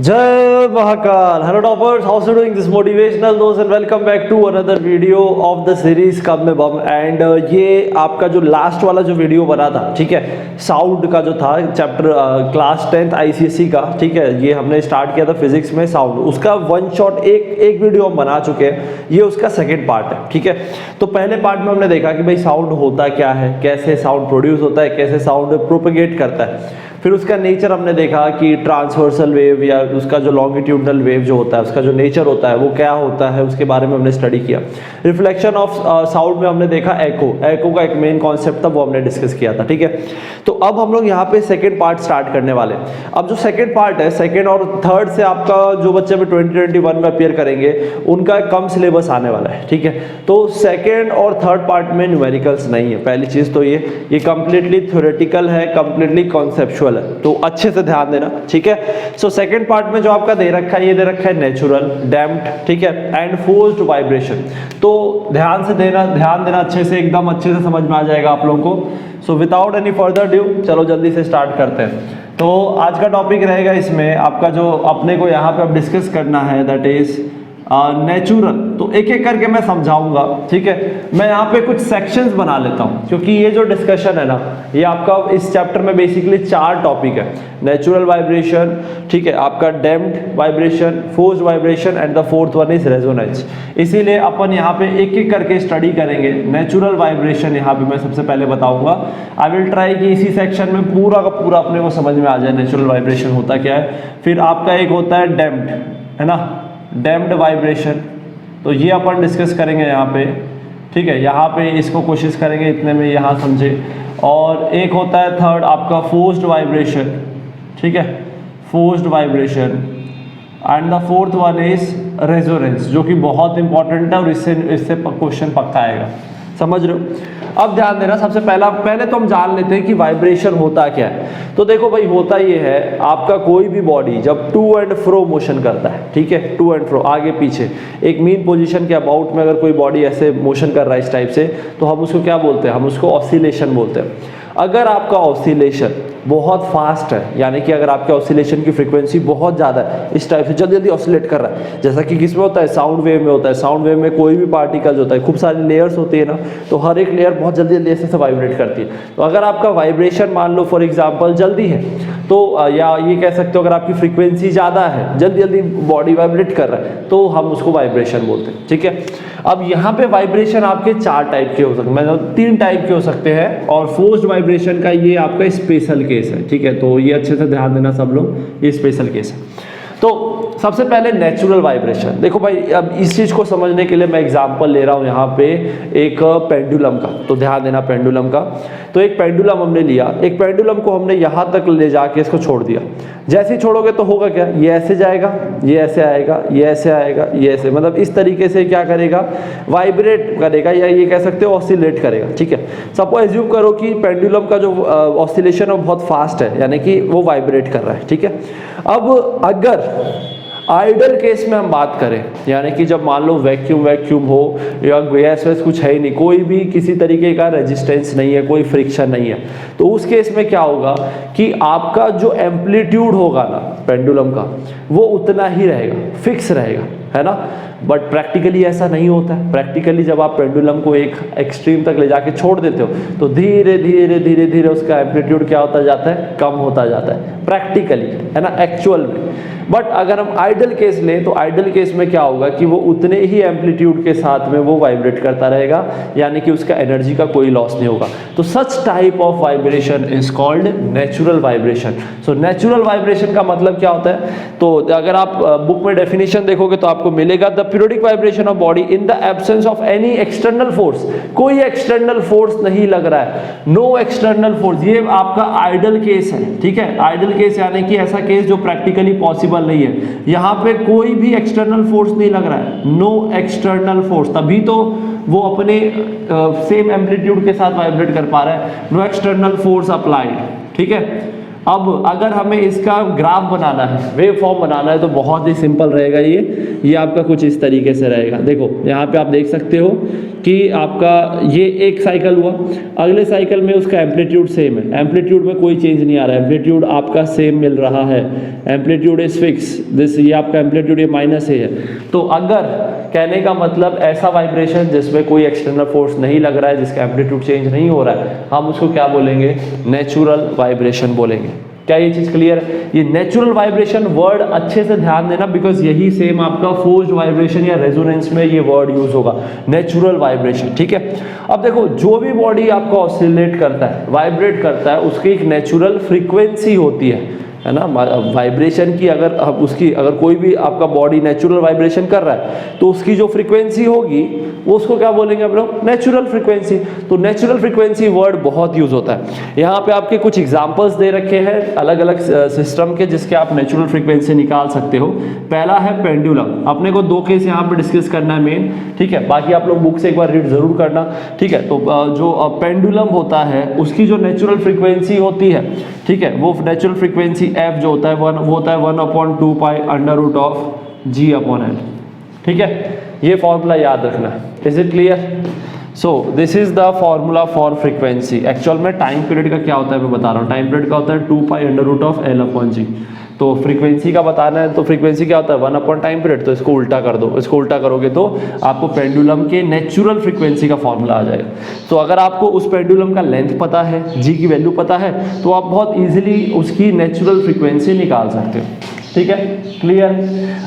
जय Mahakal. Hello toppers, how are doing this motivational दोस्त and welcome back to another video of the series कब में बम। And ये आपका जो लास्ट वाला जो वीडियो बना था, ठीक है, साउंड का जो था चैप्टर क्लास 10th आईसीएसई का, ठीक है, ये हमने स्टार्ट किया था फिजिक्स में साउंड, उसका वन शॉट एक वीडियो हम बना चुके हैं। ये उसका सेकेंड पार्ट है, ठीक है। तो पहले पार्ट में हमने देखा कि भाई साउंड होता क्या है, कैसे साउंड प्रोड्यूस होता है, कैसे साउंड प्रोपेगेट करता है। फिर उसका नेचर हमने देखा कि ट्रांसवर्सल वेव या उसका जो लॉन्गिट्यूडनल वेव जो होता है उसका जो नेचर होता है वो क्या होता है, उसके बारे में हमने स्टडी किया। रिफ्लेक्शन ऑफ साउंड में हमने देखा एको का एक मेन कॉन्सेप्ट था, वो हमने डिस्कस किया था, ठीक है। तो अब हम लोग यहाँ पे सेकेंड पार्ट स्टार्ट करने वाले हैं। अब जो सेकेंड पार्ट है, सेकेंड और थर्ड से आपका जो बच्चे में 2021 में अपियर करेंगे उनका कम सिलेबस आने वाला है, ठीक है। तो सेकेंड और थर्ड पार्ट में न्यूमेरिकल्स नहीं है, पहली चीज तो ये कंप्लीटली थ्योरेटिकल है, कंप्लीटली कॉन्सेप्चुअल है, तो अच्छे से ध्यान देना, ठीक है। सो सेकंड पार्ट में जो आपका दे रखा है, ये दे रखा है नेचुरल, डैम्प्ड, ठीक है, एंड फोर्स्ड वाइब्रेशन। तो ध्यान देना अच्छे से, एकदम अच्छे से समझ में आ जाएगा आप लोगों को। So without any further due चलो जल्दी से स्टार्ट करते हैं। तो आज का टॉपिक रहेगा इसमें आपका जो अपने को यहाँ पे अब डिस्कस करना है, दैट इज नेचुरल। तो एक एक करके मैं समझाऊंगा, ठीक है। मैं यहाँ पे कुछ सेक्शंस बना लेता हूँ क्योंकि ये जो डिस्कशन है ना, ये आपका इस चैप्टर में बेसिकली 4 टॉपिक है। नेचुरल वाइब्रेशन, ठीक है, आपका damped vibration, forced vibration and the fourth one is resonance. इसीलिए अपन यहाँ पे एक एक करके स्टडी करेंगे। नेचुरल वाइब्रेशन यहाँ पे मैं सबसे पहले बताऊंगा। आई विल ट्राई कि इसी सेक्शन में पूरा का पूरा अपने को समझ में आ जाए नेचुरल वाइब्रेशन होता क्या है। फिर आपका एक होता है डैम्प्ड, है ना, डैम्प्ड वाइब्रेशन, तो ये अपन डिस्कस करेंगे यहाँ पे, ठीक है। यहाँ पे इसको कोशिश करेंगे इतने में यहाँ समझे। और एक होता है थर्ड आपका फोर्स्ड वाइब्रेशन, ठीक है, forced vibration, and the fourth one is resonance, जो कि बहुत इंपॉर्टेंट है और इससे क्वेश्चन पक्का आएगा, समझ रहे हो। अब ध्यान देना, सबसे पहले तो हम जान लेते हैं कि वाइब्रेशन होता क्या है। तो देखो भाई, होता ये है, आपका कोई भी बॉडी जब टू एंड फ्रो मोशन करता है, ठीक है, टू एंड फ्रो, आगे पीछे एक मीन पोजीशन के अबाउट में अगर कोई बॉडी ऐसे मोशन कर रहा है इस टाइप से, तो हम उसको क्या बोलते हैं, हम उसको ऑसिलेशन बोलते हैं। अगर आपका ऑसिलेशन बहुत फास्ट है, यानी कि अगर आपके ऑसिलेशन की फ्रीक्वेंसी बहुत ज़्यादा है, इस टाइप से जल्दी जल्दी ऑसिलेट कर रहा है, जैसा कि किस में होता है, साउंड वेव में होता है। साउंड वेव में कोई भी पार्टिकल्स होता है, खूब सारी लेयर्स होती है ना, तो हर एक लेयर बहुत जल्दी जल्दी ऐसे वाइब्रेट करती है। तो अगर आपका वाइब्रेशन मान लो फॉर एग्जाम्पल जल्दी है, तो या ये कह सकते हो अगर आपकी फ्रीक्वेंसी ज़्यादा है, जल्दी जल्दी बॉडी वाइब्रेट कर रहा है, तो हम उसको वाइब्रेशन बोलते हैं, ठीक है। अब यहाँ पे वाइब्रेशन आपके 4 टाइप के हो सकते हैं, मतलब 3 टाइप के हो सकते हैं, और फोर्स्ड वाइब्रेशन का ये आपका स्पेशल केस है, ठीक है। तो ये अच्छे से ध्यान देना सब लोग, ये स्पेशल केस है। तो सबसे पहले नेचुरल वाइब्रेशन। देखो भाई, अब इस चीज़ को समझने के लिए मैं एग्जांपल ले रहा हूँ यहाँ पे एक पेंडुलम का, तो ध्यान देना पेंडुलम का। तो एक पेंडुलम हमने लिया, एक पेंडुलम को हमने यहाँ तक ले जाके इसको छोड़ दिया। जैसे ही छोड़ोगे तो होगा क्या, ये ऐसे जाएगा, ये ऐसे आएगा, ये ऐसे आएगा, ये ऐसे, मतलब इस तरीके से क्या करेगा, वाइब्रेट करेगा, या ये कह सकते हो ऑसिलेट करेगा, ठीक है। सपोज एज्यूम करो कि पेंडुलम का जो ऑसिलेशन है वो बहुत फास्ट है, यानी कि वो वाइब्रेट कर रहा है, ठीक है। अब अगर आइडल केस में हम बात करें, यानी कि जब मान लो वैक्यूम हो या गैस वैस कुछ है ही नहीं, कोई भी किसी तरीके का रेजिस्टेंस नहीं है, कोई फ्रिक्शन नहीं है, तो उस केस में क्या होगा कि आपका जो एम्पलीट्यूड होगा ना पेंडुलम का, वो उतना ही रहेगा, फिक्स रहेगा, है ना। बट प्रैक्टिकली ऐसा नहीं होता है। प्रैक्टिकली जब आप पेंडुलम को एक एक्सट्रीम तक ले जाके छोड़ देते हो, तो धीरे धीरे उसका एम्पलीट्यूड क्या होता जाता है, कम होता जाता है, प्रैक्टिकली, है ना, एक्चुअल में। बट अगर हम आइडल केस लें, तो आइडल केस में क्या होगा कि वो उतने ही एम्पलीट्यूड के साथ में वो वाइब्रेट करता रहेगा, यानी कि उसका एनर्जी का कोई लॉस नहीं होगा। तो such type of vibration is called natural vibration. So natural vibration का मतलब क्या होता है, तो अगर आप बुक में डेफिनेशन देखोगे तो आपको मिलेगा, the periodic vibration of body in the absence of any external force. कोई एक्सटर्नल फोर्स नहीं लग रहा है, नो एक्सटर्नल फोर्स। ये आपका आइडल केस है, ठीक है। आइडल केस यानी कि ऐसा केस जो प्रैक्टिकली पॉसिबल नहीं है, यहाँ पे कोई भी एक्सटर्नल फोर्स नहीं लग रहा है, नो एक्सटर्नल फोर्स, तभी तो वो अपने सेम एम्पलीट्यूड के साथ वाइब्रेट कर पा रहा है। नो एक्सटर्नल फोर्स अप्लाइड, ठीक है। अब अगर हमें इसका ग्राफ बनाना है, वेव फॉर्म बनाना है, तो बहुत ही सिंपल रहेगा ये आपका कुछ इस तरीके से रहेगा। देखो यहाँ पे आप देख सकते हो कि आपका ये एक साइकिल हुआ, अगले साइकिल में उसका एम्पलीट्यूड सेम है, एम्पलीट्यूड में कोई चेंज नहीं आ रहा है, एम्पलीट्यूड आपका सेम मिल रहा है, एम्पलीट्यूड इज फिक्स, दिस ये आपका एम्पलीट्यूड ये माइनस है। तो अगर कहने का मतलब ऐसा वाइब्रेशन जिसमें कोई एक्सटर्नल फोर्स नहीं लग रहा है, जिसका एम्पलीट्यूड चेंज नहीं हो रहा है, हम उसको क्या बोलेंगे? नेचुरल वाइब्रेशन बोलेंगे। क्या ये चीज क्लियर है? ये नेचुरल वाइब्रेशन वर्ड अच्छे से ध्यान देना, बिकॉज यही सेम आपका फोर्स्ड वाइब्रेशन या रेजोनेंस में ये वर्ड यूज होगा, नेचुरल वाइब्रेशन। ठीक है, अब देखो जो भी बॉडी आपका ऑसिलेट करता है, वाइब्रेट करता है, उसकी एक नेचुरल फ्रीक्वेंसी होती है ना। वाइब्रेशन की अगर उसकी अगर कोई भी आपका बॉडी नेचुरल वाइब्रेशन कर रहा है तो उसकी जो फ्रीक्वेंसी होगी वो उसको क्या बोलेंगे आप लोग? Natural frequency. तो नेचुरल फ्रीक्वेंसी वर्ड बहुत यूज होता है। यहाँ पे आपके कुछ एग्जांपल्स दे रखे हैं अलग अलग सिस्टम के जिसके आप नेचुरल फ्रीक्वेंसी निकाल सकते हो। पहला है पेंडुलम, अपने को 2 केस यहाँ पे डिस्कस करना है मेन। ठीक है, बाकी आप लोग बुक से एक बार रीड जरूर करना। ठीक है, तो जो पेंडुलम होता है उसकी जो नेचुरल फ्रीक्वेंसी होती है, ठीक है, वो नेचुरल फ्रीक्वेंसी एफ जो होता है वो होता है 1/2 pi under root of g upon l. ठीक है, ये फॉर्मूला याद रखना। Is it clear? So this is the formula for frequency. Actual में टाइम पीरियड का क्या होता है मैं बता रहा हूँ। टाइम पीरियड का होता है 2 pi under root of L upon G. तो फ्रीक्वेंसी का बताना है तो फ्रीक्वेंसी क्या होता है? 1 अपॉन टाइम पीरियड। तो इसको उल्टा कर दो, इसको उल्टा करोगे तो आपको पेंडुलम के नेचुरल फ्रीक्वेंसी का फॉर्मूला आ जाएगा। तो अगर आपको उस पेंडुलम का लेंथ पता है, जी की वैल्यू पता है, तो आप बहुत इजीली उसकी नेचुरल फ्रीक्वेंसी निकाल सकते हो। ठीक है, क्लियर?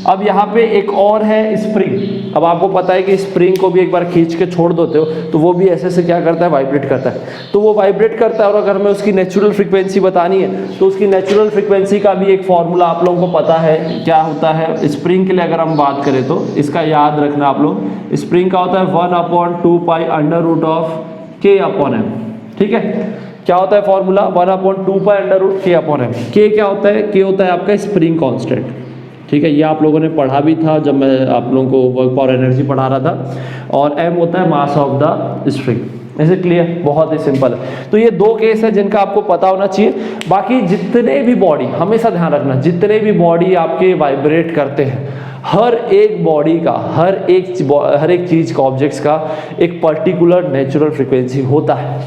अब यहाँ पे एक और है स्प्रिंग। अब आपको पता है कि स्प्रिंग को भी एक बार खींच के छोड़ देते हो तो वो भी ऐसे से क्या करता है? वाइब्रेट करता है। तो वो वाइब्रेट करता है और अगर हमें उसकी नेचुरल फ्रीक्वेंसी बतानी है तो उसकी नेचुरल फ्रीक्वेंसी का भी एक फॉर्मूला आप लोगों को पता है क्या होता है। स्प्रिंग के लिए अगर हम बात करें तो इसका याद रखना आप लोग। स्प्रिंग का होता है 1/2 पाई अंडर रूट ऑफ के अपॉन एम। ठीक है, क्या होता है फॉर्मूला? 1/2 पाई अंडर रूट के अपॉन एम। के क्या होता है? के होता है आपका स्प्रिंग कांस्टेंट। ठीक है, ये आप लोगों ने पढ़ा भी था जब मैं आप लोगों को वर्क पावर एनर्जी पढ़ा रहा था। और एम होता है मास ऑफ द स्प्रिंग। इसे क्लियर? बहुत ही सिंपल है। तो ये 2 केस है जिनका आपको पता होना चाहिए। बाकी जितने भी बॉडी, हमेशा ध्यान रखना, जितने भी बॉडी आपके वाइब्रेट करते हैं, हर एक बॉडी का, हर एक चीज का, ऑब्जेक्ट्स का एक पर्टिकुलर नेचुरल फ्रीक्वेंसी होता है।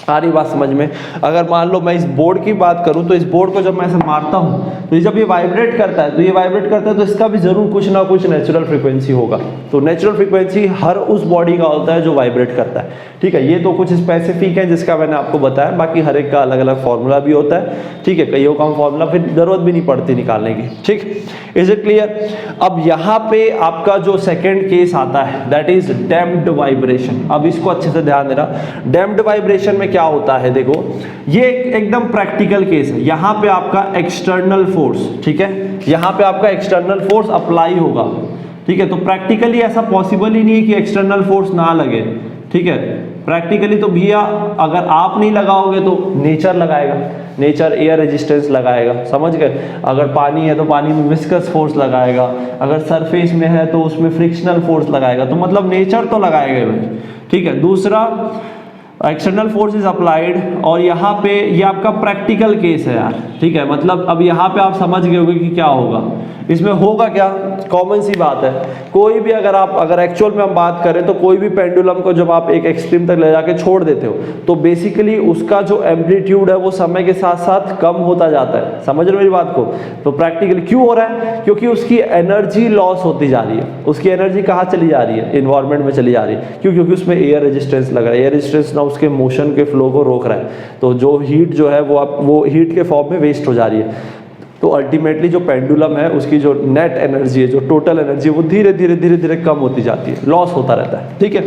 आ रही बात समझ में? अगर मान लो मैं इस बोर्ड की बात करूं तो इस बोर्ड को जब मैं ऐसे मारता हूं तो जब ये वाइब्रेट करता है तो इसका भी जरूर कुछ ना कुछ नेचुरल फ्रीक्वेंसी होगा। तो नेचुरल फ्रीक्वेंसी हर उस बॉडी का होता है जो वाइब्रेट करता है। ठीक है, ये तो कुछ स्पेसिफिक है जिसका मैंने आपको बताया, बाकी हर एक का अलग अलग फॉर्मूला भी होता है। ठीक है, कईयों का फॉर्मूला फिर जरूरत भी नहीं पड़ती निकालने की। ठीक, इज इट क्लियर? अब यहाँ पे आपका जो सेकेंड केस आता है दैट इज डैम्प्ड वाइब्रेशन। अब इसको अच्छे से ध्यान देना। डैम्प्ड वाइब्रेशन में क्या होता है? देखो, ये एकदम प्रैक्टिकल केस है। यहाँ पे आपका एक्सटर्नल फोर्स, ठीक है, यहाँ पे आपका एक्सटर्नल फोर्स अप्लाई होगा। ठीक है, तो प्रैक्टिकली ऐसा पॉसिबल ही नहीं है कि एक्सटर्नल फोर्स ना लगे। ठीक है, प्रैक्टिकली तो भैया अगर आप नहीं लगाओगे तो नेचर लगाएगा, नेचर एयर रेजिस्टेंस लगाएगा। समझ गए? अगर पानी है तो पानी में विस्कस फोर्स लगाएगा, अगर सरफेस में है तो उसमें फ्रिक्शनल फोर्स लगाएगा। तो मतलब नेचर तो लगाएगा भाई। ठीक है, दूसरा एक्सटर्नल फोर्स इज अप्लाइड, और यहाँ पे ये आपका प्रैक्टिकल केस है यार। ठीक है, मतलब अब यहाँ पे आप समझ गए होंगे कि क्या होगा। इसमें होगा क्या? कॉमन सी बात है, कोई भी अगर एक्चुअल में हम बात करें तो कोई भी पेंडुलम को जब आप एक एक्सट्रीम तक ले जाके छोड़ देते हो तो बेसिकली उसका जो एम्पलीट्यूड है वो समय के साथ साथ कम होता जाता है। समझ रहे हो मेरी बात को? तो प्रैक्टिकली क्यों हो रहा है? क्योंकि उसकी एनर्जी लॉस होती जा रही है। उसकी एनर्जी कहाँ चली जा रही है? इन्वायरमेंट में चली जा रही है। क्यों? क्योंकि उसमें एयर रेजिस्टेंस लग रहा है। एयर रेजिस्टेंस ना उसके मोशन के फ्लो को रोक रहा है, तो जो हीट जो है वो हीट के फॉर्म में वेस्ट हो जा रही है। तो अल्टीमेटली जो पेंडुलम है उसकी जो नेट एनर्जी है, जो टोटल एनर्जी है, वो धीरे धीरे कम होती जाती है, लॉस होता रहता है। ठीक है,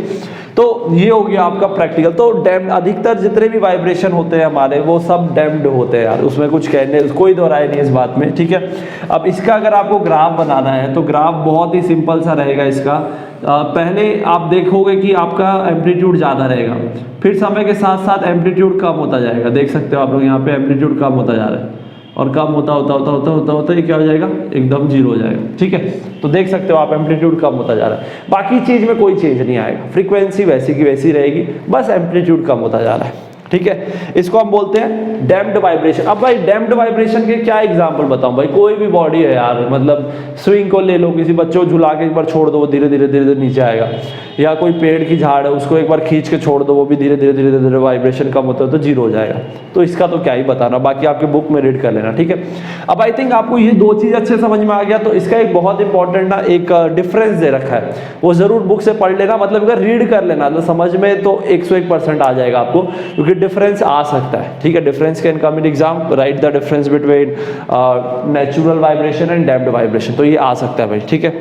तो ये हो गया आपका प्रैक्टिकल। तो डैम्ड, अधिकतर जितने भी वाइब्रेशन होते हैं हमारे वो सब डैम्ड होते हैं यार, उसमें कुछ कहने कोई दो राय नहीं इस बात में। ठीक है, अब इसका अगर आपको ग्राफ बनाना है तो ग्राफ बहुत ही सिंपल सा रहेगा इसका। पहले आप देखोगे कि आपका एम्पलीट्यूड ज़्यादा रहेगा, फिर समय के साथ साथ एम्पलीट्यूड कम होता जाएगा। देख सकते हो आप लोग यहाँ पे एम्पलीट्यूड कम होता जा रहा है, और कम होता ये क्या हो जाएगा? एकदम जीरो हो जाएगा। ठीक है, तो देख सकते हो आप एम्पलीट्यूड कम होता जा रहा है। बाकी चीज़ में कोई चेंज नहीं आएगा, फ्रीक्वेंसी वैसी की वैसी रहेगी, बस एम्पलीट्यूड कम होता जा रहा है। ठीक है, इसको हम बोलते हैं डैम्प्ड वाइब्रेशन। अब भाई डैम्प्ड वाइब्रेशन के क्या एग्जांपल बताऊं भाई, कोई भी बॉडी है यार, मतलब स्विंग को ले लो, किसी बच्चे को झुला के एक बार छोड़ दो वो धीरे धीरे धीरे धीरे नीचे आएगा, या कोई पेड़ की झाड़ है उसको एक बार खींच के छोड़ दो वो भी धीरे धीरे धीरे धीरे वाइब्रेशन कम होता है तो जीरो हो जाएगा। तो इसका तो क्या ही बताना, बाकी आपके बुक में रीड कर लेना, ठीक है। अब आई थिंक आपको ये दो चीज अच्छे समझ में आ गया, तो इसका एक बहुत इंपॉर्टेंट ना एक डिफरेंस दे रखा है, वो जरूर बुक से पढ़ लेना, मतलब अगर रीड कर लेना तो समझ में तो 101% आ जाएगा आपको, क्योंकि डिफरेंस आ सकता है, ठीक है। Difference can come in exam, right the difference between natural vibration and damped vibration, तो ये आ सकता है भाई, ठीक है।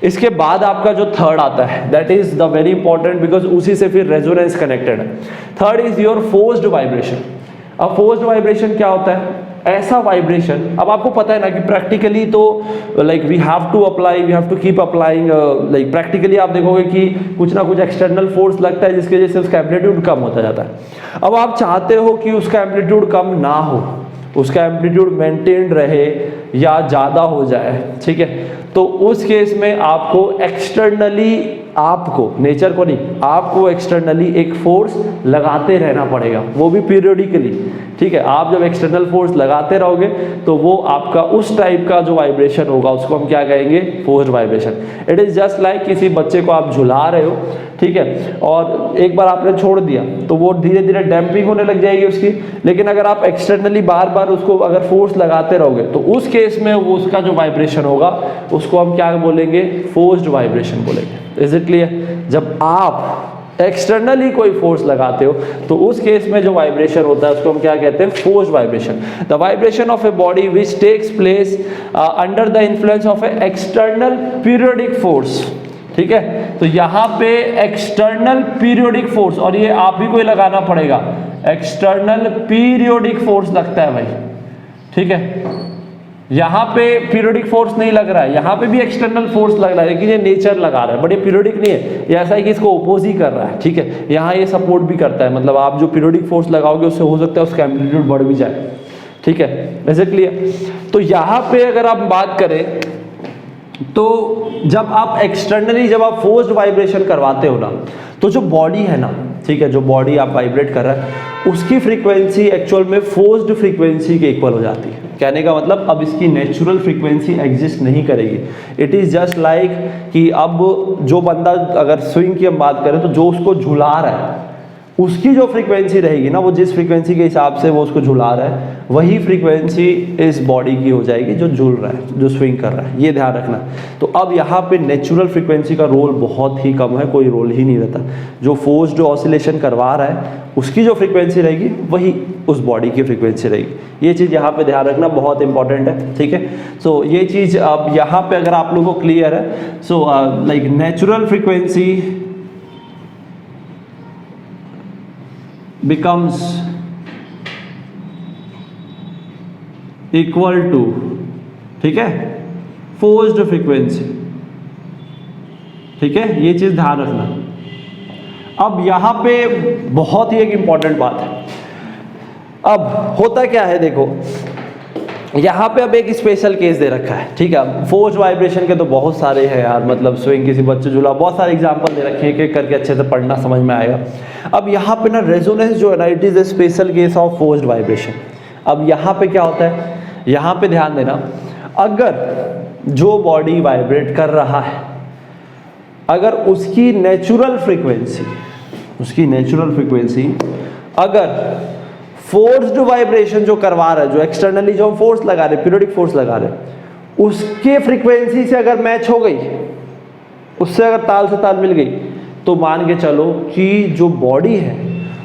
इसके बाद आपका जो थर्ड आता है that is the very important, because उसी से फिर रेजोनेंस कनेक्टेड है। Third is your forced vibration. अब फोर्स्ड वाइब्रेशन क्या होता है, ऐसा वाइब्रेशन, अब आपको पता है ना कि प्रैक्टिकली तो like we have to apply, we have to keep applying, like practically आप देखोगे कि कुछ ना कुछ एक्सटर्नल फोर्स लगता है जिसकी वजह से उसका एम्पलीट्यूड कम होता जाता है। अब आप चाहते हो कि उसका एम्पलीट्यूड कम ना हो, उसका एम्पलीट्यूड मेंटेन रहे या ज़्यादा हो जाए, ठीक है, तो उस केस में आपको एक्सटर्नली, आपको, नेचर को नहीं, आपको एक्सटर्नली एक फोर्स लगाते रहना पड़ेगा, वो भी पीरियडिकली, ठीक है। आप जब एक्सटर्नल फोर्स लगाते रहोगे तो वो आपका उस टाइप का जो वाइब्रेशन होगा उसको हम क्या कहेंगे, forced vibration. It is just like किसी बच्चे को आप झुला रहे हो, ठीक है, और एक बार आपने छोड़ दिया तो वो धीरे धीरे डैम्पिंग होने लग जाएगी उसकी, लेकिन अगर आप एक्सटर्नली बार बार उसको अगर फोर्स लगाते रहोगे तो उस केस में वो उसका जो वाइब्रेशन होगा उसको हम क्या बोलेंगे, फोर्स्ड वाइब्रेशन बोलेंगे। Is it clear? जब आप एक्सटर्नली कोई फोर्स लगाते हो तो उस केस में जो वाइब्रेशन होता है उसको हम क्या कहते हैं, forced vibration. The vibration of a body which takes place under the influence of a external periodic force, ठीक है। तो यहाँ पे एक्सटर्नल पीरियोडिक फोर्स, और ये आप ही को लगाना पड़ेगा, एक्सटर्नल पीरियोडिक फोर्स लगता है भाई, ठीक है। यहाँ पे पीरियोडिक फोर्स नहीं लग रहा है, यहाँ पे भी एक्सटर्नल फोर्स लग रहा है, लेकिन ये नेचर लगा रहा है, बट ये पीरियोडिक नहीं है, ये ऐसा है कि इसको ओपोज ही कर रहा है, ठीक है। यहाँ ये सपोर्ट भी करता है, मतलब आप जो पीरियोडिक फोर्स लगाओगे उससे हो सकता है उसका एम्पलीट्यूड बढ़ भी जाए, ठीक है। ऐसे क्लियर? तो यहाँ पे अगर आप बात करें तो जब आप एक्सटर्नली, जब आप फोर्स्ड वाइब्रेशन करवाते हो ना, तो जो बॉडी है ना, ठीक है, जो बॉडी आप वाइब्रेट कर रहा है उसकी फ्रीक्वेंसी एक्चुअल में फोर्स्ड फ्रीक्वेंसी के इक्वल हो जाती है। कहने का मतलब अब इसकी नेचुरल फ्रीक्वेंसी एग्जिस्ट नहीं करेगी। इट इज़ जस्ट लाइक कि अब जो बंदा, अगर स्विंग की हम बात करें तो जो उसको झुला रहा है उसकी जो फ्रीक्वेंसी रहेगी ना, वो जिस फ्रीक्वेंसी के हिसाब से वो उसको झुला रहा है वही फ्रीक्वेंसी इस बॉडी की हो जाएगी जो झूल रहा है, जो स्विंग कर रहा है, ये ध्यान रखना। तो अब यहाँ पे नेचुरल फ्रीक्वेंसी का रोल बहुत ही कम है, कोई रोल ही नहीं रहता। जो फोर्स्ड जो ऑसिलेशन करवा रहा है उसकी जो फ्रीक्वेंसी रहेगी वही उस बॉडी की फ्रीक्वेंसी रहेगी। ये चीज़ यहाँ पे ध्यान रखना बहुत इंपॉर्टेंट है, ठीक है। सो ये चीज़ अब यहाँ पे अगर आप लोगों को क्लियर है, so like natural frequency becomes equal to, ठीक है, फोर्स्ड फ्रीक्वेंसी, ठीक है, ये चीज ध्यान रखना। अब यहां पे बहुत ही एक इंपॉर्टेंट बात है। अब होता क्या है, देखो यहाँ पे अब एक स्पेशल केस दे रखा है, ठीक है। फोर्स्ड वाइब्रेशन के तो बहुत सारे हैं यार, मतलब स्विंग, किसी बच्चे झूला, बहुत सारे एग्जांपल दे रखे हैं, एक करके अच्छे से पढ़ना समझ में आएगा। अब यहाँ पे ना रेजोनेंस जो है ना, it is a special case of forced vibration. अब यहाँ पे क्या होता है, यहाँ पे ध्यान देना, अगर जो बॉडी वाइब्रेट कर रहा है अगर उसकी नेचुरल फ्रीक्वेंसी अगर फोर्स्ड वाइब्रेशन जो करवा रहा है, जो एक्सटर्नली जो हम फोर्स लगा रहे, पीरियोडिक फोर्स लगा रहे, उसके फ्रीक्वेंसी से अगर मैच हो गई, उससे अगर ताल से ताल मिल गई, तो मान के चलो कि जो बॉडी है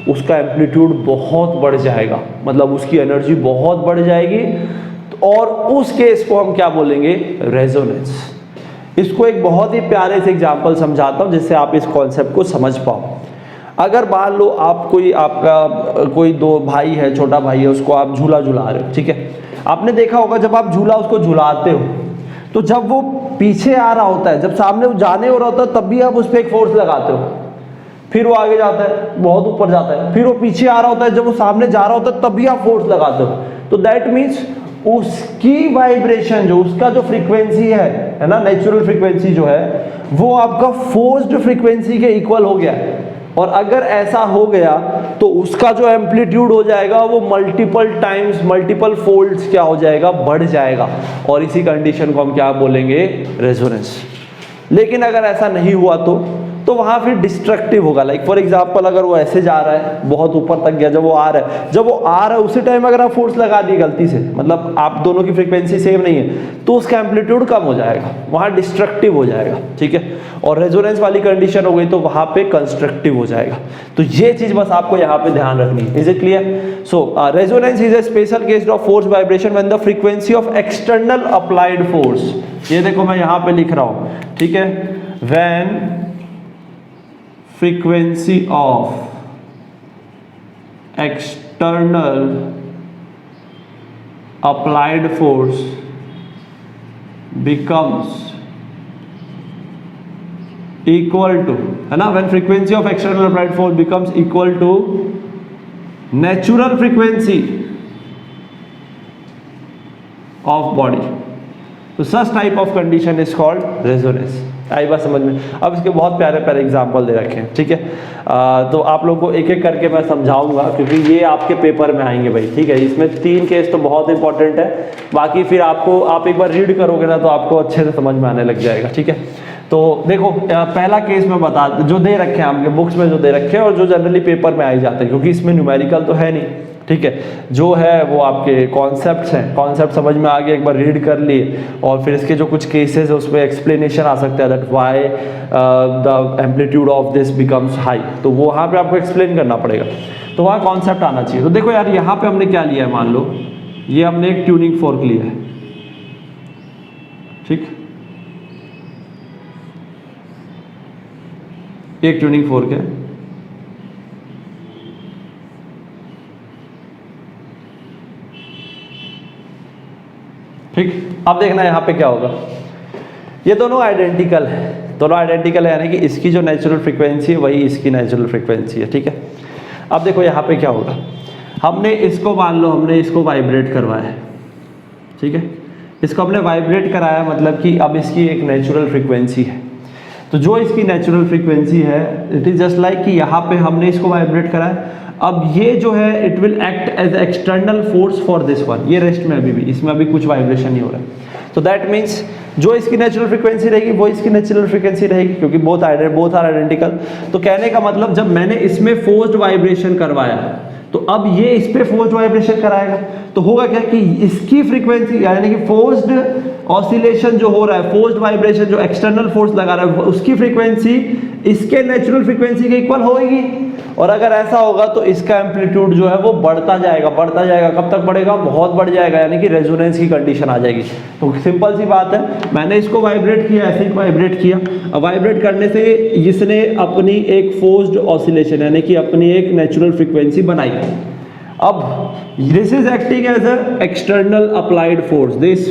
उसका एम्पलीट्यूड बहुत बढ़ जाएगा, मतलब उसकी एनर्जी बहुत बढ़ जाएगी, और उस केस को हम क्या बोलेंगे, रेजोनेंस। इसको एक बहुत ही प्यारे से एग्जांपल समझाता हूं जिससे आप इस कॉन्सेप्ट को समझ पाओ। अगर मान लो आप आपका कोई दो भाई है, छोटा भाई है, उसको आप झूला झुला रहे हो, ठीक है। आपने देखा होगा जब आप झूला उसको झुलाते हो तो जब वो पीछे आ रहा होता है, जब सामने वो जाने हो रहा होता है, तब भी आप उस पर एक फोर्स लगाते हो, फिर वो आगे जाता है, बहुत ऊपर जाता है, फिर वो पीछे आ रहा होता है, जब वो सामने जा रहा होता है तब भी आप फोर्स लगाते हो। तो दैट मीन्स उसकी वाइब्रेशन, जो उसका जो फ्रीक्वेंसी है ना, नेचुरल फ्रीक्वेंसी जो है वो आपका फोर्स्ड फ्रीक्वेंसी के इक्वल हो गया है। और अगर ऐसा हो गया तो उसका जो एम्पलीट्यूड हो जाएगा वो मल्टीपल टाइम्स, मल्टीपल फोल्ड्स क्या हो जाएगा, बढ़ जाएगा, और इसी कंडीशन को हम क्या बोलेंगे, रेजोनेंस। लेकिन अगर ऐसा नहीं हुआ तो वहां फिर डिस्ट्रक्टिव होगा। लाइक फॉर एग्जांपल अगर वो ऐसे जा रहा है, बहुत ऊपर तक गया, जब वो आ रहा है उसी टाइम अगर आप फोर्स लगा दी गलती से, मतलब आप दोनों की फ्रीक्वेंसी सेम नहीं है, तो उसका एम्पलीट्यूड कम हो जाएगा, वहां डिस्ट्रक्टिव हो जाएगा, ठीक है। और रेजोनेंस वाली कंडीशन हो गई तो वहां पे कंस्ट्रक्टिव हो जाएगा। तो ये चीज बस आपको यहाँ पे ध्यान रखनी है। Is it clear? So resonance is a special case of force vibration when the frequency of external applied force, ये देखो मैं यहाँ पे लिख रहा हूं, ठीक है, when frequency of external applied force becomes equal to, है ना, when frequency of external applied force becomes equal to natural frequency of body, तो such type of condition is called resonance। आई बात समझ में? अब इसके बहुत प्यारे प्यारे एग्जाम्पल दे रखे हैं, ठीक है। तो आप लोगों को एक एक करके मैं समझाऊंगा क्योंकि ये आपके पेपर में आएंगे भाई, ठीक है। इसमें 3 केस तो बहुत इंपॉर्टेंट है, बाकी फिर आप एक बार रीड करोगे ना तो आपको अच्छे से समझ में आने लग जाएगा, ठीक है। तो देखो पहला केस में बता जो दे रखे हैं आपके बुक्स में, जो दे रखे हैं और जो जनरली पेपर में आई जाते हैं, क्योंकि इसमें न्यूमेरिकल तो है नहीं, ठीक है। जो है वो आपके कॉन्सेप्ट्स हैं, कॉन्सेप्ट समझ में आ गए, एक बार रीड कर लिए, और फिर इसके जो कुछ केसेस है उसमें एक्सप्लेनेशन आ सकता है, that why the amplitude of this becomes high, तो वो वहाँ पे आपको एक्सप्लेन करना पड़ेगा, तो वहाँ कॉन्सेप्ट आना चाहिए। तो देखो यार यहाँ पे हमने क्या लिया है, मान लो ये हमने एक ट्यूनिंग फोर्क लिया है, ठीक, एक ट्यूनिंग फोर्क है, ठीक। अब देखना यहाँ पे क्या होगा, ये दोनों आइडेंटिकल है, दोनों आइडेंटिकल है, यानी कि इसकी जो नेचुरल फ्रीक्वेंसी है वही इसकी नेचुरल फ्रीक्वेंसी है, ठीक है। अब देखो यहाँ पे क्या होगा, हमने इसको मान लो हमने इसको वाइब्रेट करवाया है, ठीक है, इसको हमने वाइब्रेट कराया, मतलब कि अब इसकी एक नेचुरल फ्रीक्वेंसी है, तो जो इसकी नेचुरल फ्रीक्वेंसी है इट इज जस्ट लाइक कि यहाँ पे हमने इसको वाइब्रेट कराया। अब ये जो है it will act as external force for this one, ये रेस्ट में अभी भी, इसमें अभी कुछ वाइब्रेशन नहीं हो रहा है, तो दैट मीन्स जो इसकी नेचुरल फ्रीक्वेंसी रहेगी वो इसकी नेचुरल फ्रीक्वेंसी रहेगी, क्योंकि बोथ आर आइडेंटिकल। तो कहने का मतलब जब मैंने इसमें फोर्स्ड वाइब्रेशन करवाया तो अब ये इस पे फोर्स्ड वाइब्रेशन कराएगा, तो होगा क्या कि इसकी फ्रीक्वेंसी यानी कि फोर्स्ड ऑसिलेशन जो हो रहा है, फोर्स्ड वाइब्रेशन जो एक्सटर्नल फोर्स लगा रहा है उसकी फ्रीक्वेंसी इसके नेचुरल फ्रीक्वेंसी के इक्वल होगी, और अगर ऐसा होगा तो इसका एम्पलीट्यूड जो है वो बढ़ता जाएगा, बढ़ता जाएगा। कब तक बढ़ेगा? बहुत बढ़ जाएगा, यानी कि रेजोनेंस की कंडीशन आ जाएगी। तो सिंपल सी बात है, मैंने इसको वाइब्रेट किया, ऐसे ही वाइब्रेट किया, अब वाइब्रेट करने से इसने अपनी एक फोर्स्ड ऑसिलेशन यानी कि अपनी एक नेचुरल फ्रीक्वेंसी बनाई। अब this is acting as a external applied force, this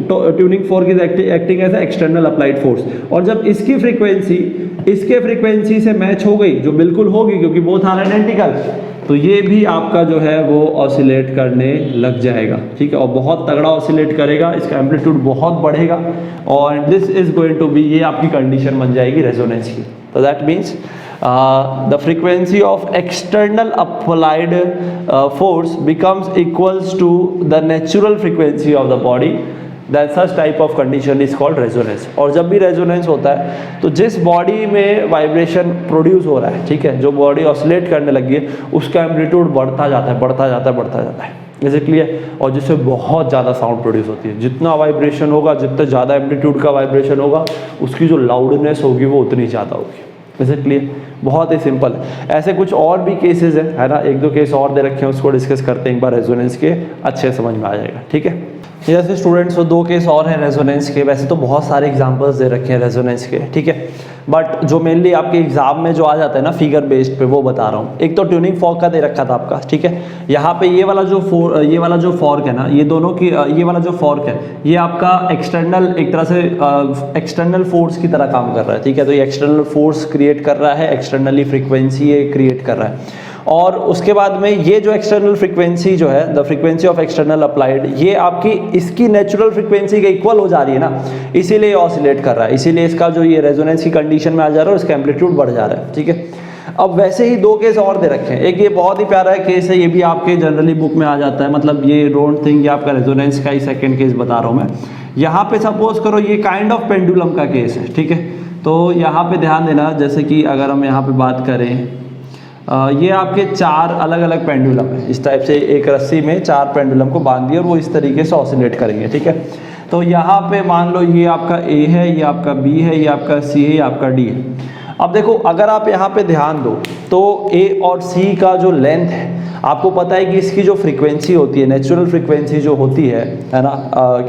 tuning fork is acting as a external applied force, और जब इसकी फ्रीक्वेंसी इसके फ्रीक्वेंसी से मैच हो गई, जो बिल्कुल होगी क्योंकि बोथ आर आइडेंटिकल, तो ये भी आपका जो है वो ऑसिलेट करने लग जाएगा, ठीक है, और बहुत तगड़ा ऑसिलेट करेगा, इसका एम्पलीट्यूड बहुत बढ़ेगा, और this is going to be, ये आपकी कंडीशन बन जाएगी रेजोनेंस की। तो that means the frequency of external applied force becomes equals to the natural frequency of the body, then such type of condition is called resonance। और जब भी resonance होता है तो जिस बॉडी में वाइब्रेशन प्रोड्यूस हो रहा है, ठीक है, जो बॉडी ऑसिलेट करने लगी है उसका एम्पलीट्यूड बढ़ता जाता है, बढ़ता जाता है, बढ़ता जाता है, जैसे क्लियर, और जिससे बहुत ज़्यादा साउंड प्रोड्यूस होती है। जितना वाइब्रेशन होगा, जितना ज़्यादा एम्पलीट्यूड का वाइब्रेशन होगा, उसकी जो लाउडनेस होगी वो उतनी ज़्यादा होगी। जैसे क्लियर, बहुत ही सिंपल है। ऐसे कुछ और भी केसेस हैं, है ना, एक दो केस और दे रखे हैं, उसको डिस्कस करते हैं एक बार, रेजोनेंस के अच्छे समझ में आ जाएगा, ठीक है। जैसे स्टूडेंट्स तो 2 केस और हैं रेजोनेंस के, वैसे तो बहुत सारे एग्जांपल्स दे रखे हैं रेजोनेंस के, ठीक है, बट जो मेनली आपके एग्जाम में जो आ जाता है ना फिगर बेस्ड पे, वो बता रहा हूँ। एक तो ट्यूनिंग फॉर्क का दे रखा था आपका, ठीक है, यहाँ पे ये वाला जो फॉर्क है ना, ये दोनों की ये वाला जो फॉर्क है ये आपका एक्सटर्नल, एक तरह से एक्सटर्नल फोर्स की तरह काम कर रहा है, ठीक है, तो ये एक्सटर्नल फोर्स क्रिएट कर रहा है, एक्सटर्नली फ्रीक्वेंसी ये क्रिएट कर रहा है, और उसके बाद में ये जो एक्सटर्नल फ्रीक्वेंसी जो है, the frequency of external applied, ये आपकी इसकी नेचुरल फ्रीक्वेंसी के इक्वल हो जा रही है ना, इसीलिए ऑसिलेट कर रहा है, इसीलिए इसका जो ये रेजोनेंस की कंडीशन में आ जा रहा है, उसका एम्पलीट्यूड बढ़ जा रहा है, ठीक है। अब वैसे ही दो केस और दे रखे हैं, एक ये बहुत ही प्यारा केस है, ये भी आपके जनरली बुक में आ जाता है, मतलब ये डोंट थिंक ये आपका रेजोनेंस का ही सेकंड केस बता रहा हूँ मैं। यहाँ पे सपोज करो ये काइंड ऑफ पेंडुलम का केस है, ठीक है। तो यहाँ पे ध्यान देना, जैसे कि अगर हम यहाँ पे बात करें, ये आपके 4 अलग अलग पेंडुलम है, इस टाइप से एक रस्सी में 4 पेंडुलम को बांध दिया और वो इस तरीके से ऑसिलेट करेंगे, ठीक है। तो यहाँ पे मान लो ये आपका ए है, ये आपका बी है, ये आपका सी है, ये आपका डी है। अब देखो अगर आप यहाँ पे ध्यान दो तो ए और सी का जो लेंथ है, आपको पता है कि इसकी जो फ्रीक्वेंसी होती है, नेचुरल फ्रीक्वेंसी जो होती है ना,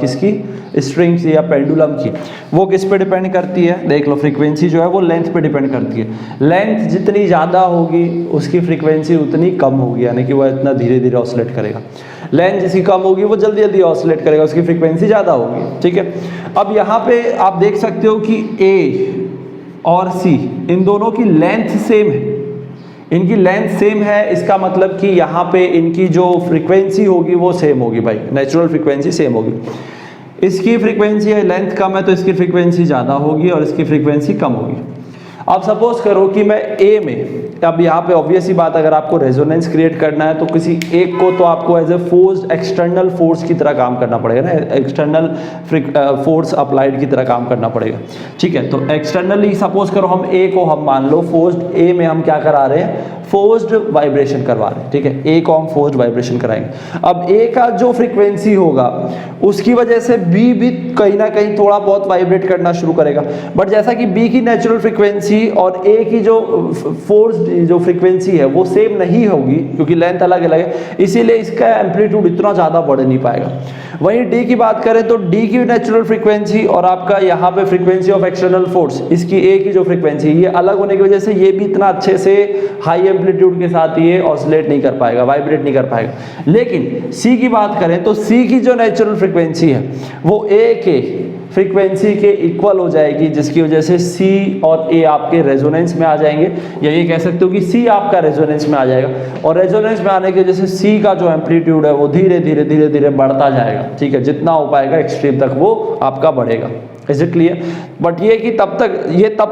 किसकी, स्ट्रिंग्स या पेंडुलम की, वो किस पे डिपेंड करती है, देख लो, फ्रीक्वेंसी जो है वो लेंथ पे डिपेंड करती है। लेंथ जितनी ज़्यादा होगी उसकी फ्रीक्वेंसी उतनी कम होगी, यानी कि वह इतना धीरे धीरे ऑसिलेट करेगा। लेंथ जिसकी कम होगी वो जल्दी जल्दी ऑसिलेट करेगा, उसकी फ्रीक्वेंसी ज़्यादा होगी, ठीक है। अब यहाँ पे आप देख सकते हो कि ए और सी, इन दोनों की लेंथ सेम है, इनकी लेंथ सेम है, इसका मतलब कि यहाँ पे इनकी जो फ्रीक्वेंसी होगी वो सेम होगी भाई, नेचुरल फ्रीक्वेंसी सेम होगी। इसकी फ्रीक्वेंसी है, लेंथ कम है तो इसकी फ्रीक्वेंसी ज़्यादा होगी और इसकी फ्रीक्वेंसी कम होगी। अब सपोज करो कि मैं ए में, अब यहाँ पे ऑब्वियस ही बात, अगर आपको रेजोनेंस क्रिएट करना है तो किसी एक को तो आपको as a force, external force की तरह काम करना पड़ेगा ना, एक्सटर्नल फोर्स अप्लाइड की तरह काम करना पड़ेगा, ठीक है। तो एक्सटर्नली सपोज करो हम ए को, हम मान लो फोर्स्ड, ए में हम क्या करा रहे हैं, फोर्स्ड वाइब्रेशन करवा रहे हैं, ठीक है। ए को हम फोर्स्ड वाइब्रेशन कराएंगे। अब ए का जो फ्रीक्वेंसी होगा उसकी वजह से बी भी कहीं ना कहीं थोड़ा बहुत वाइब्रेट करना शुरू करेगा, बट जैसा कि बी की नेचुरल फ्रीक्वेंसी और ए की जो फोर्स्ड जो फ्रीक्वेंसी है वो सेम नहीं होगी, क्योंकि लेंथ अलग अलग है, इसीलिए इसका एम्पलीट्यूड इतना ज़्यादा बढ़ नहीं पाएगा। वहीं डी की बात करें तो डी की नेचुरल फ्रीक्वेंसी और आपका यहाँ पे फ्रीक्वेंसी ऑफ एक्सटर्नल फोर्स, इसकी ए की जो फ्रीक्वेंसी, ये अलग होने की वजह से ये भी इतना अच्छे से हाई एम्पलीट्यूड के साथ ये ऑसिलेट नहीं कर पाएगा, वाइब्रेट नहीं कर पाएगा। लेकिन सी की बात करें तो सी की जो नेचुरल फ्रीक्वेंसी है वो ए के फ्रीक्वेंसी के इक्वल हो जाएगी, जिसकी वजह से सी और ए आपके रेजोनेंस में आ जाएंगे, या ये कह सकते हो कि सी आपका रेजोनेंस में आ जाएगा, और रेजोनेंस में आने की वजह से सी का जो एम्पलीट्यूड है वो धीरे धीरे धीरे धीरे बढ़ता जाएगा, ठीक है। जितना हो पाएगा एक्सट्रीम तक वो आपका बढ़ेगा। Is it clear? बट ये कि तब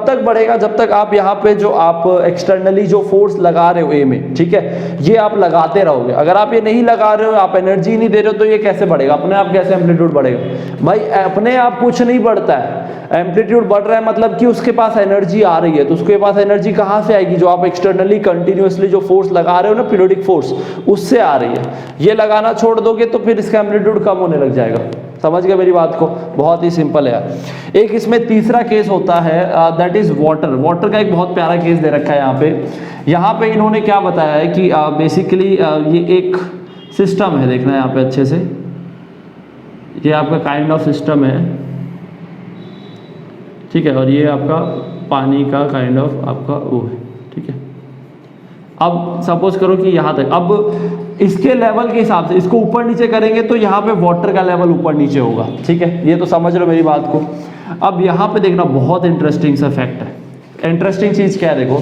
तक बढ़ेगा जब तक आप यहाँ पे जो आप एक्सटर्नली जो फोर्स लगा रहे हो ए में, ठीक है, ये आप लगाते रहोगे। अगर आप ये नहीं लगा रहे हो, आप एनर्जी नहीं दे रहे हो, तो ये कैसे बढ़ेगा, अपने आप कैसे एम्पलीट्यूड बढ़ेगा भाई? अपने आप कुछ नहीं बढ़ता है, एम्पलीट्यूड बढ़ रहा है मतलब कि उसके पास एनर्जी आ रही है। तो उसके पास एनर्जी कहाँ से आएगी? जो आप एक्सटर्नली कंटिन्यूसली जो फोर्स लगा रहे हो ना, पीरियोडिक फोर्स, उससे आ रही है। ये लगाना छोड़ दोगे तो फिर इसका एम्पलीट्यूड कम होने लग जाएगा। समझ गए मेरी बात को? बहुत ही सिंपल है यार। एक इसमें तीसरा केस होता है, दैट इज वाटर। वाटर का एक बहुत प्यारा केस दे रखा है यहाँ पे। यहाँ पे इन्होंने क्या बताया है कि बेसिकली ये एक सिस्टम है, देखना है यहाँ पे अच्छे से, ये आपका काइंड ऑफ सिस्टम है, ठीक है, और ये आपका पानी का काइंड ऑफ आपका वो है, ठीक है। अब सपोज करो कि यहाँ तक, अब इसके लेवल के हिसाब से इसको ऊपर नीचे करेंगे तो यहाँ पे वाटर का लेवल ऊपर नीचे होगा, ठीक है, ये तो समझ लो मेरी बात को। अब यहाँ पे देखना, बहुत इंटरेस्टिंग सा फैक्ट है। इंटरेस्टिंग चीज़ क्या है, देखो,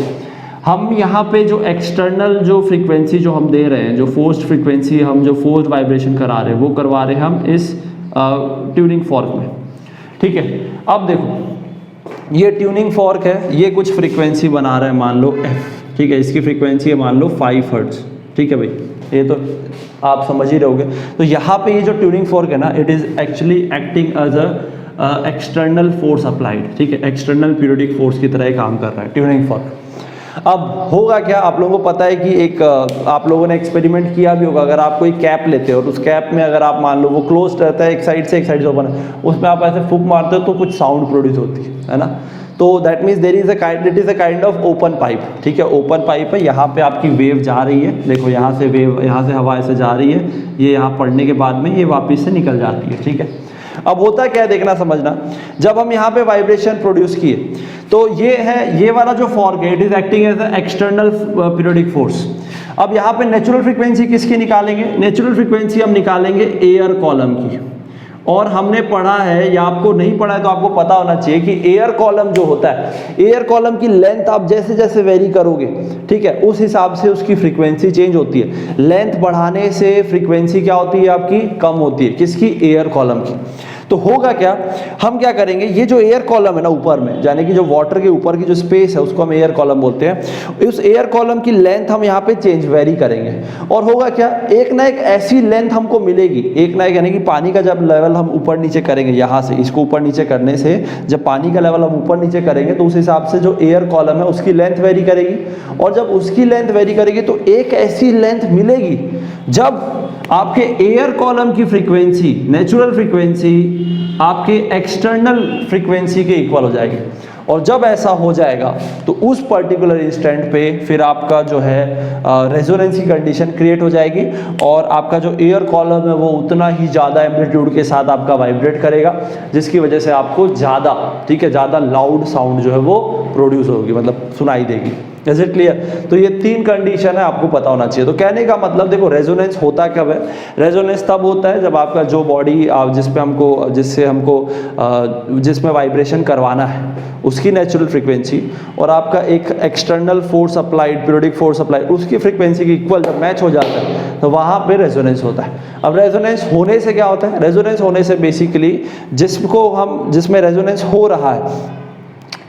हम यहाँ पे जो एक्सटर्नल जो फ्रीक्वेंसी जो हम दे रहे हैं, जो फोर्स्ड फ्रीक्वेंसी, हम जो फोर्स्ड वाइब्रेशन करा रहे हैं, वो करवा रहे हैं हम इस ट्यूनिंग फॉर्क में, ठीक है। अब देखो, ये ट्यूनिंग फॉर्क है, ये कुछ फ्रीक्वेंसी बना रहा है, मान लो एफ, ठीक है, इसकी फ्रीक्वेंसी है मान लो 5 हर्ट्ज, ठीक है भाई, ये तो आप समझ ही रहोगे। तो यहाँ पे ये जो ट्यूनिंग फॉर्क है ना, it is actually acting as a external force applied, ठीक है, एक्सटर्नल पीरियोडिक फोर्स की तरह काम कर रहा है ट्यूनिंग फॉर्क। अब होगा क्या, आप लोगों को पता है कि एक आप लोगों ने एक्सपेरिमेंट किया भी होगा। अगर आप कोई कैप लेते हो और उस कैप में अगर आप मान लो वो क्लोज रहता है, एक साइड से ओपन है, उसमें आप ऐसे फूंक मारते हो तो कुछ साउंड प्रोड्यूस होती है ना। तो that means there is it is a kind of open pipe, ठीक है, ओपन पाइप है। यहाँ पे आपकी वेव जा रही है, देखो यहाँ से वेव, यहाँ से हवा ऐसे जा रही है, ये यहाँ पड़ने के बाद में ये वापस से निकल जाती है, ठीक है। अब होता क्या है, देखना समझना, जब हम यहाँ पे वाइब्रेशन प्रोड्यूस किए तो ये है, ये वाला जो फॉर्क है, it is acting as a external periodic force. अब यहाँ पे नेचुरल फ्रीक्वेंसी किसकी निकालेंगे? नेचुरल फ्रीक्वेंसी हम निकालेंगे एयर कॉलम की। और हमने पढ़ा है, या आपको नहीं पढ़ा है तो आपको पता होना चाहिए कि एयर कॉलम जो होता है, एयर कॉलम की लेंथ आप जैसे जैसे वेरी करोगे, ठीक है, उस हिसाब से उसकी फ्रीक्वेंसी चेंज होती है। लेंथ बढ़ाने से फ्रीक्वेंसी क्या होती है आपकी? कम होती है। किसकी? एयर कॉलम की। तो होगा क्या, हम क्या करेंगे, ये जो एयर कॉलम है ना ऊपर में, यानी कि जो वाटर के ऊपर की जो स्पेस है उसको हम एयर कॉलम बोलते हैं, उस एयर कॉलम की लेंथ हम यहाँ पे चेंज वेरी करेंगे। और होगा क्या, एक ना एक ऐसी लेंथ हमको मिलेगी, एक ना एक, यानी कि पानी का जब लेवल हम ऊपर नीचे करेंगे, यहाँ से इसको ऊपर नीचे करने से जब पानी का लेवल हम ऊपर नीचे करेंगे तो उस हिसाब से जो एयर कॉलम है उसकी लेंथ वेरी करेगी। और जब उसकी लेंथ वेरी करेगी तो एक ऐसी लेंथ मिलेगी जब आपके एयर कॉलम की फ्रीक्वेंसी, नेचुरल फ्रीक्वेंसी आपके एक्सटर्नल फ्रीक्वेंसी के इक्वल हो जाएगी। और जब ऐसा हो जाएगा तो उस पर्टिकुलर इंस्टेंट पे फिर आपका जो है रेजोनेंस की कंडीशन क्रिएट हो जाएगी और आपका जो एयर कॉलम है वो उतना ही ज़्यादा एम्पलीट्यूड के साथ आपका वाइब्रेट करेगा, जिसकी वजह से आपको ज़्यादा, ठीक है, ज़्यादा लाउड साउंड जो है वो प्रोड्यूस होगी, मतलब सुनाई देगी। Is it clear? तो ये 3 कंडीशन है, आपको पता होना चाहिए। तो कहने का मतलब देखो, रेजोनेंस होता कब है? रेजोनेंस तब होता है जब आपका जो बॉडी जिसमें वाइब्रेशन करवाना है उसकी नेचुरल फ्रीक्वेंसी और आपका एक external force applied, periodic force applied, उसकी फ्रीक्वेंसी की इक्वल जब मैच हो जाता है तो वहाँ पे रेजोनेंस होता है। अब रेजोनेंस होने से क्या होता है? रेजोनेंस होने से बेसिकली जिसमें रेजोनेंस हो रहा है,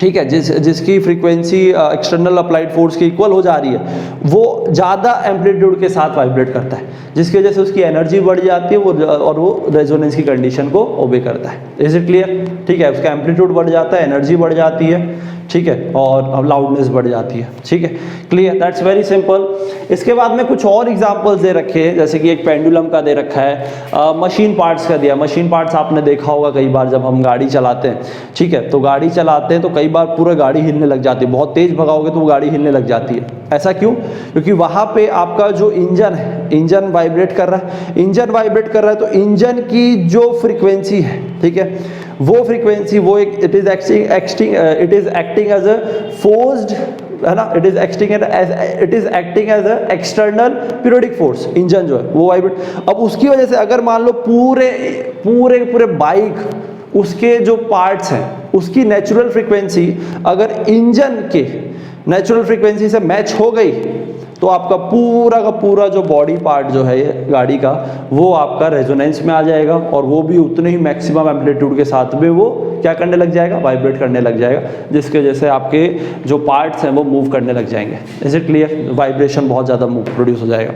ठीक है, जिसकी फ्रीक्वेंसी एक्सटर्नल अप्लाइड फोर्स की इक्वल हो जा रही है, वो ज़्यादा एम्पलीट्यूड के साथ वाइब्रेट करता है, जिसकी वजह से उसकी एनर्जी बढ़ जाती है और वो रेजोनेंस की कंडीशन को ओबे करता है। Is it clear? ठीक है, उसका एम्पलीट्यूड बढ़ जाता है, एनर्जी बढ़ जाती है, ठीक है, और लाउडनेस बढ़ जाती है। ठीक है, क्लियर? That's very simple. इसके बाद में कुछ और एग्जांपल्स दे रखे हैं, जैसे कि एक पेंडुलम का दे रखा है, मशीन पार्ट्स का दिया। मशीन पार्ट्स आपने देखा होगा कई बार जब हम गाड़ी चलाते हैं, ठीक है, तो गाड़ी चलाते हैं तो कई बार पूरा गाड़ी हिलने लग जाती है, बहुत तेज भगाओगे तो वो गाड़ी हिलने लग जाती है। ऐसा क्यों? क्योंकि वहाँ पे आपका जो इंजन है, इंजन वाइब्रेट कर रहा है, इंजन वाइब्रेट कर रहा है, तो इंजन की जो फ्रीक्वेंसी है, ठीक है, वो फ्रीक्वेंसी वो एक it is acting as a forced, है ना, it is acting as a external periodic force. Engine जो है वो वाइब्रेट, अब उसकी वजह से अगर मान लो पूरे बाइक, उसके जो पार्ट्स हैं, उसकी नेचुरल फ्रीक्वेंसी अगर इंजन के नेचुरल फ्रीक्वेंसी से मैच हो गई तो आपका पूरा का पूरा जो बॉडी पार्ट जो है ये गाड़ी का, वो आपका रेजोनेंस में आ जाएगा और वो भी उतने ही मैक्सिमम एम्पलीट्यूड के साथ में वो क्या करने लग जाएगा, वाइब्रेट करने लग जाएगा, जिसके वजह से आपके जो पार्ट्स हैं वो मूव करने लग जाएंगे। Is it clear? वाइब्रेशन बहुत ज़्यादा प्रोड्यूस हो जाएगा।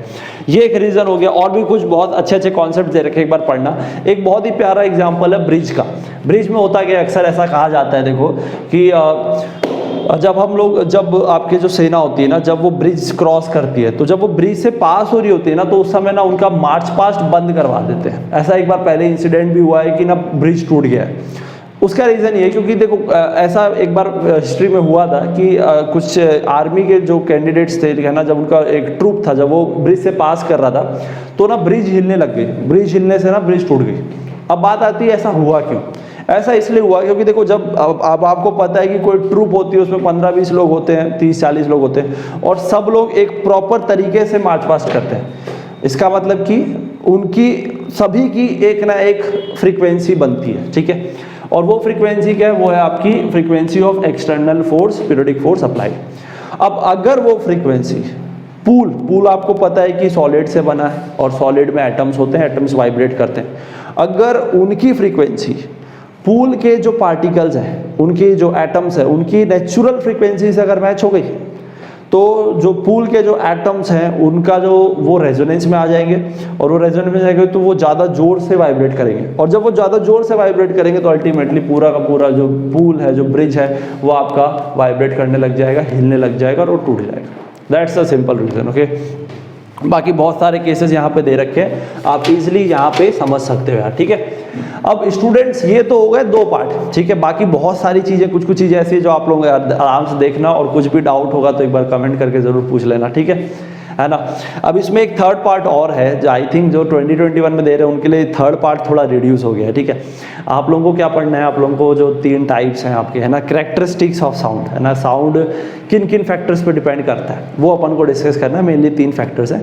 ये एक रीज़न हो गया। और भी कुछ बहुत अच्छे कॉन्सेप्ट दे रखे, एक बार पढ़ना। एक बहुत ही प्यारा एग्जाम्पल है ब्रिज का। ब्रिज में होता क्या, अक्सर ऐसा कहा जाता है, देखो कि जब आपके जो सेना होती है ना, जब वो ब्रिज क्रॉस करती है, तो जब वो ब्रिज से पास हो रही होती है ना, तो उस समय ना उनका मार्च पास्ट बंद करवा देते हैं। ऐसा एक बार पहले इंसिडेंट भी हुआ है कि ना ब्रिज टूट गया है। उसका रीज़न ये है क्योंकि देखो ऐसा एक बार हिस्ट्री में हुआ था कि कुछ आर्मी के जो कैंडिडेट्स थे, है ना, जब उनका एक ट्रूप था, जब वो ब्रिज से पास कर रहा था तो ना ब्रिज हिलने लग गई। ब्रिज हिलने से ना ब्रिज टूट गई। अब बात आती है ऐसा हुआ क्यों? ऐसा इसलिए हुआ क्योंकि देखो, जब अब आपको पता है कि कोई ट्रूप होती है, उसमें 15-20 लोग होते हैं, 30-40 लोग होते हैं, और सब लोग एक प्रॉपर तरीके से मार्च पास्ट करते हैं। इसका मतलब कि उनकी सभी की एक ना एक फ्रीक्वेंसी बनती है, ठीक है, और वो फ्रीक्वेंसी क्या है? वो है आपकी frequency of external force, periodic force applied. अब अगर वो फ्रीक्वेंसी पूल आपको पता है कि सॉलिड से बना है और सॉलिड में एटम्स होते हैं, एटम्स वाइब्रेट करते हैं, अगर उनकी फ्रीक्वेंसी पूल के जो पार्टिकल्स हैं, उनकी जो एटम्स है, उनकी नेचुरल फ्रीक्वेंसी से अगर मैच हो गई तो जो पूल के जो एटम्स हैं उनका जो वो रेजोनेंस में आ जाएंगे, और वो रेजोनेंस में जाएंगे तो वो ज़्यादा जोर से वाइब्रेट करेंगे, और जब वो ज़्यादा जोर से वाइब्रेट करेंगे तो अल्टीमेटली पूरा का पूरा जो पूल है, जो ब्रिज है, वो आपका वाइब्रेट करने लग जाएगा, हिलने लग जाएगा और वो टूट जाएगा। That's a simple reason. Okay, बाकी बहुत सारे केसेस यहाँ पे दे रखे हैं, आप इजीली यहाँ पे समझ सकते हो यार, ठीक है। अब स्टूडेंट्स ये तो हो गए 2 पार्ट, ठीक है, बाकी बहुत सारी चीज़ें, कुछ चीज़ें ऐसी है जो आप लोग आराम से देखना, और कुछ भी डाउट होगा तो एक बार कमेंट करके ज़रूर पूछ लेना, ठीक है ना। अब इसमें एक थर्ड पार्ट और है जो आई थिंक जो 2021 में दे रहे हैं उनके लिए थर्ड पार्ट थोड़ा रिड्यूस हो गया है, ठीक है। आप लोगों को क्या पढ़ना है? आप लोगों को जो 3 टाइप्स हैं आपके, है ना, कैरेक्टरिस्टिक्स ऑफ साउंड, है ना, साउंड किन किन फैक्टर्स पे डिपेंड करता है वो अपन को डिस्कस करना है। मेनली 3 फैक्टर्स हैं,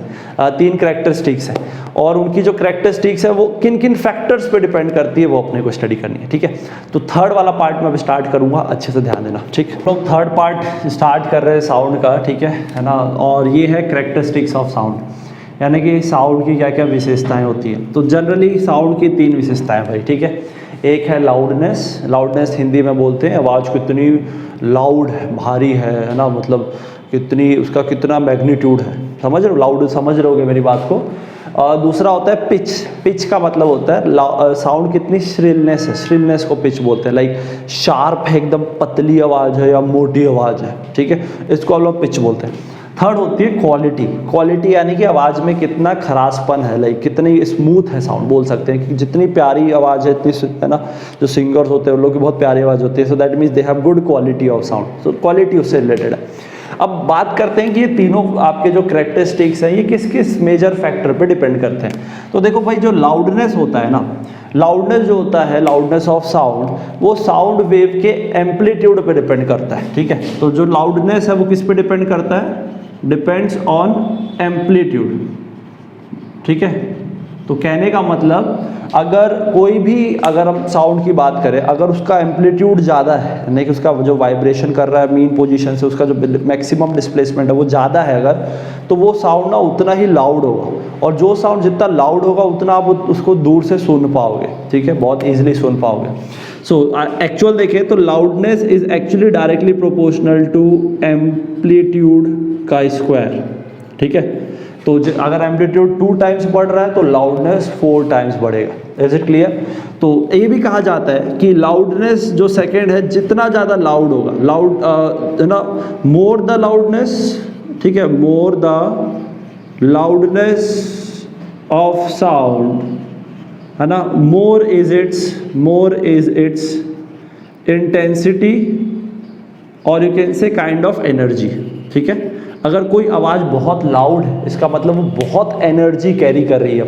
3 कैरेक्टरिस्टिक्स हैं, और उनकी जो कैरेक्टरिस्टिक्स है वो किन किन फैक्टर्स पे डिपेंड करती है वो अपने को स्टडी करनी है, ठीक है। तो थर्ड वाला पार्ट मैं स्टार्ट करूँगा, अच्छे से ध्यान देना, ठीक है। लोग थर्ड पार्ट स्टार्ट कर रहे हैं साउंड का, ठीक है ना, और ये है कैरेक्टरिस्टिक्स ऑफ साउंड, यानी कि साउंड की क्या क्या विशेषताएं होती हैं। तो जनरली साउंड की 3 विशेषताएं भाई, ठीक है। एक है लाउडनेस। लाउडनेस हिंदी में बोलते हैं आवाज़ कितनी लाउड है, भारी है ना, मतलब कितनी उसका कितना मैग्नीट्यूड है, समझ रहे हो, लाउड समझ रहे होगे मेरी बात को। दूसरा होता है पिच। पिच का मतलब होता है साउंड कितनी श्रिलनेस है, श्रिलनेस को पिच बोलते हैं। लाइक शार्प है, एकदम पतली आवाज़ है या मोटी आवाज़ है, ठीक है, इसको हम लोग पिच बोलते हैं। थर्ड होती है क्वालिटी। क्वालिटी यानी कि आवाज़ में कितना खरासपन है, लाइक कितनी स्मूथ है साउंड, बोल सकते हैं कि जितनी प्यारी आवाज़ है इतनी, है ना, जो सिंगर्स होते हैं उन लोग की बहुत प्यारी आवाज़ होती है, so that means they have good quality of sound. So quality उससे रिलेटेड है। अब बात करते हैं कि ये तीनों आपके जो कैरेक्टरिस्टिक्स हैं ये किस किस मेजर फैक्टर पे डिपेंड करते हैं। तो देखो भाई, जो लाउडनेस होता है ना, लाउडनेस जो होता है, लाउडनेस ऑफ साउंड, वो साउंड वेव के एम्पलीट्यूड पे डिपेंड करता है, ठीक है। तो जो लाउडनेस है वो किस पे डिपेंड करता है, डिपेंड्स ऑन एम्पलीट्यूड, ठीक है। तो कहने का मतलब अगर कोई भी, अगर हम साउंड की बात करें, अगर उसका एम्पलीट्यूड ज़्यादा है, यानी कि उसका जो वाइब्रेशन कर रहा है मीन पोजीशन से, उसका जो मैक्सिमम डिस्प्लेसमेंट है वो ज़्यादा है अगर, तो वो साउंड ना उतना ही लाउड होगा, और जो साउंड जितना लाउड होगा उतना आप उसको दूर से सुन पाओगे, ठीक है, बहुत ईजिली सुन पाओगे। सो एक्चुअल देखें तो loudness is actually directly proportional to amplitude का स्क्वायर, ठीक है। तो अगर एम्पलीट्यूड 2 टाइम्स बढ़ रहा है तो लाउडनेस 4 टाइम्स बढ़ेगा। Is it clear? तो ये भी कहा जाता है कि लाउडनेस जो सेकंड है, जितना ज़्यादा लाउड होगा, लाउड है ना, मोर द लाउडनेस, ठीक है, more the loudness of sound, है ना, मोर इज इट्स इंटेंसिटी और you can say kind of energy, ठीक है। अगर कोई आवाज़ बहुत लाउड है, इसका मतलब वो बहुत एनर्जी कैरी कर रही है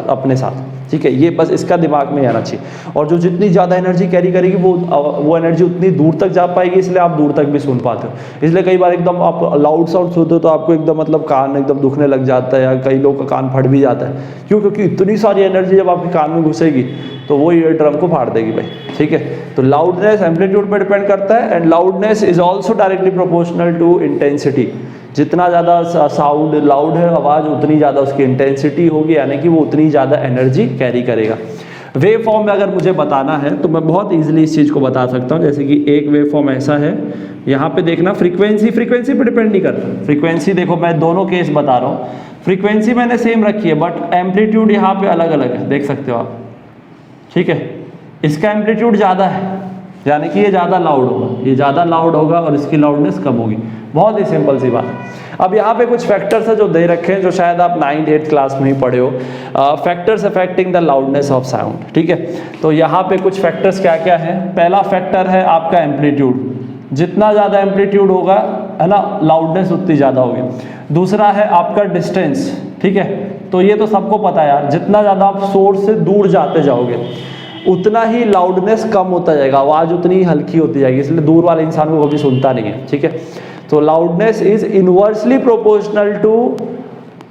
अपने साथ, ठीक है, ये बस इसका दिमाग में आना चाहिए। और जो जितनी ज़्यादा एनर्जी कैरी करेगी वो एनर्जी उतनी दूर तक जा पाएगी, इसलिए आप दूर तक भी सुन पाते हो। इसलिए कई बार एकदम आप लाउड साउंड सुनते हो तो आपको एकदम मतलब कान एकदम दुखने लग जाता है, या कई लोगों का कान फट भी जाता है। क्यों? क्योंकि इतनी सारी एनर्जी जब आपके कान में घुसेगी तो वो ईयर ड्रम को फाड़ देगी भाई, ठीक है। तो लाउडनेस एम्पलीट्यूड पर डिपेंड करता है, and loudness is also directly proportional to intensity. जितना ज़्यादा साउंड लाउड है आवाज़, उतनी ज़्यादा उसकी इंटेंसिटी होगी, यानी कि वो उतनी ज़्यादा एनर्जी कैरी करेगा। वेव फॉर्म में अगर मुझे बताना है तो मैं बहुत इजीली इस चीज़ को बता सकता हूँ। जैसे कि एक वेव फॉर्म ऐसा है, यहाँ पे देखना फ्रीक्वेंसी पे डिपेंड नहीं करता। फ्रीक्वेंसी देखो, मैं दोनों केस बता रहा हूँ, फ्रीक्वेंसी मैंने सेम रखी है बट एम्पलीट्यूड यहाँ पे अलग अलग है, देख सकते हो आप, ठीक है। इसका एम्पलीट्यूड ज़्यादा है यानी कि ये ज़्यादा लाउड होगा, ये ज़्यादा लाउड होगा और इसकी लाउडनेस कम होगी। बहुत ही सिंपल सी बात। अब यहाँ पे कुछ फैक्टर्स है जो दे रखे हैं, जो शायद आप 9th-8th क्लास में ही पढ़े हो, factors affecting the loudness of sound, ठीक है। तो यहाँ पे कुछ फैक्टर्स क्या क्या है। पहला फैक्टर है आपका एम्पलीट्यूड, जितना ज़्यादा एम्पलीट्यूड होगा, है ना, लाउडनेस उतनी ज़्यादा होगी। दूसरा है आपका डिस्टेंस, ठीक है। तो ये तो सबको पता है यार, जितना ज़्यादा आप सोर्स से दूर जाते जाओगे उतना ही लाउडनेस कम होता जाएगा, आवाज़ उतनी ही हल्की होती जाएगी, इसलिए दूर वाले इंसान को कभी सुनता नहीं है, ठीक है। तो loudness is inversely proportional to